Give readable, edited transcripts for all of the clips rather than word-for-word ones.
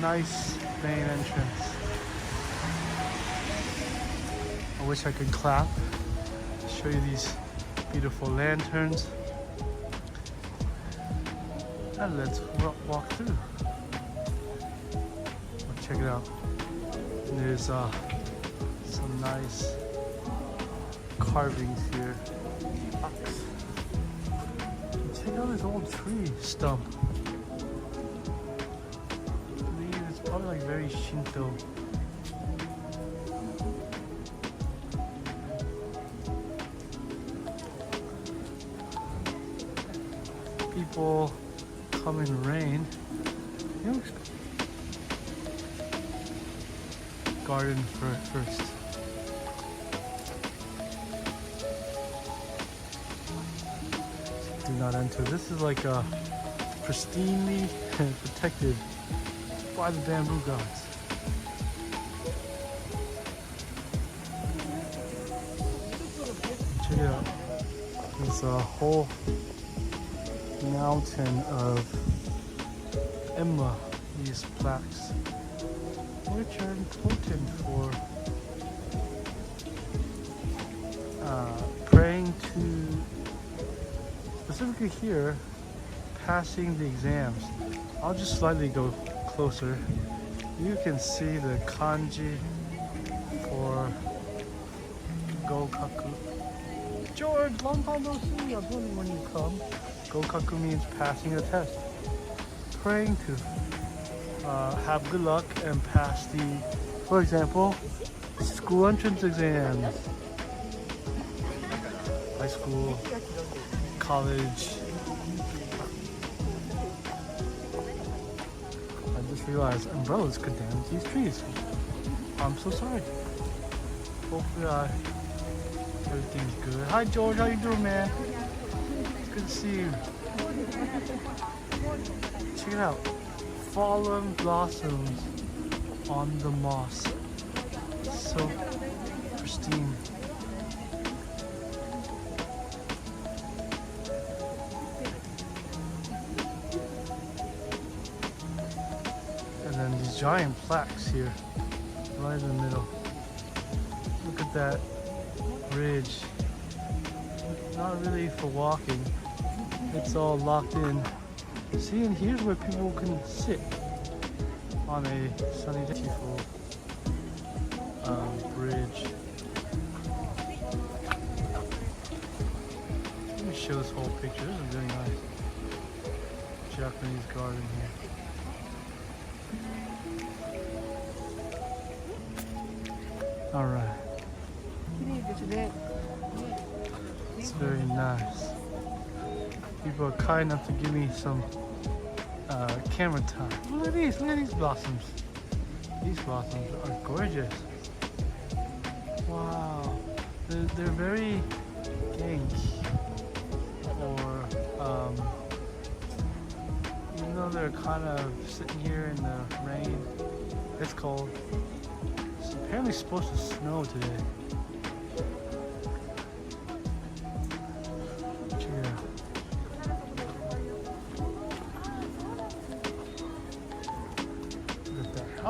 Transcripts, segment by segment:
nice main entrance. I wish I could clap. Show you these beautiful lanterns. And let's walk through. Check it out. There's some nice carvings here. Check out this old tree stump. I believe it's probably like very Shinto. People come in rain. Garden first. Do not enter. This is like pristinely protected by the bamboo gods. Check it out. There's a whole mountain of emma, these plaques, which are important for praying to, specifically here, passing the exams. I'll just slightly go closer. You can see the kanji for Gokaku. George, long time no see. I'm wondering when you come. Gokaku means passing a test. Praying to have good luck and pass the, for example, school entrance exams. High school, college. I just realized umbrellas could damage these trees. I'm so sorry. Hopefully everything's good. Hi George, how you doing, man? Good to see you. Check it out. Fallen blossoms on the moss. So pristine. And then these giant plaques here, right in the middle. Look at that bridge. Not really for walking. It's all locked in. See, and here's where people can sit on a sunny day. Beautiful bridge. Let me show this whole picture. This is really nice. Japanese garden here. All right. It's very nice. People are kind enough to give me some camera time. Look at these blossoms. These blossoms are gorgeous. Wow. They're very pink. Or, even though they're kind of sitting here in the rain, it's cold. It's apparently supposed to snow today.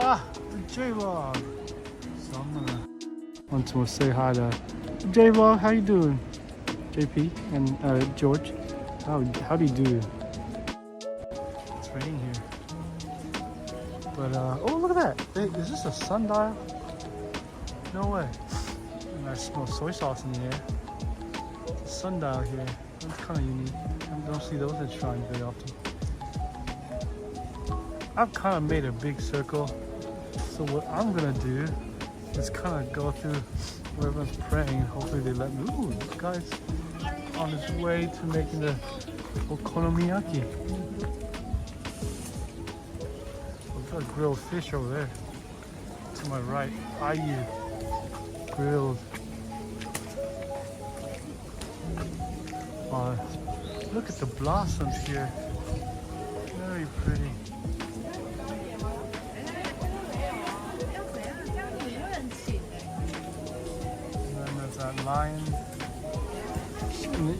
Ah, the J-Vlog. So I'm want to say hi to J-Vlog. How you doing? JP and George. How do you do? It's raining here. But oh, look at that. Is this a sundial? No way. And I smell soy sauce in the air. It's a sundial here. That's kind of unique. I don't see those at shrines very often. I've kind of made a big circle. So what I'm gonna do is kind of go through where everyone's praying. Hopefully they let me. Ooh, this guy's on his way to making the okonomiyaki. We've got grilled fish over there. To my right, ayu grilled. Look at the blossoms here. Very pretty. That lion,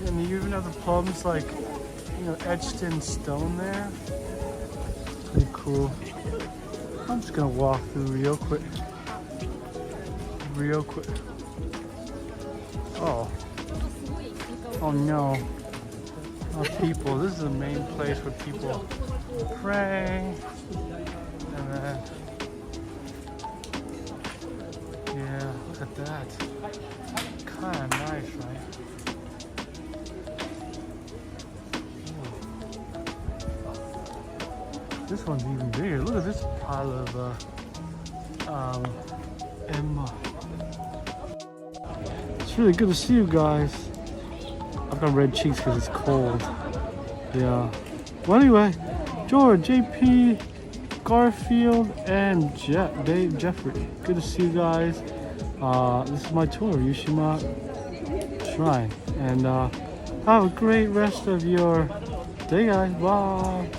and you even have the plums like, you know, etched in stone there. Pretty cool. I'm just gonna walk through real quick. Real quick. Oh. Oh no. Oh, people. This is the main place where people pray. And then, yeah, look at that. Kinda nice, right? This one's even bigger. Look at this pile of Emma. It's really good to see you guys. I've got red cheeks because it's cold. Yeah. Well, anyway, George, JP, Garfield, and Jeffrey. Good to see you guys. This is my tour of Yushima Shrine. And have a great rest of your day, guys. Bye.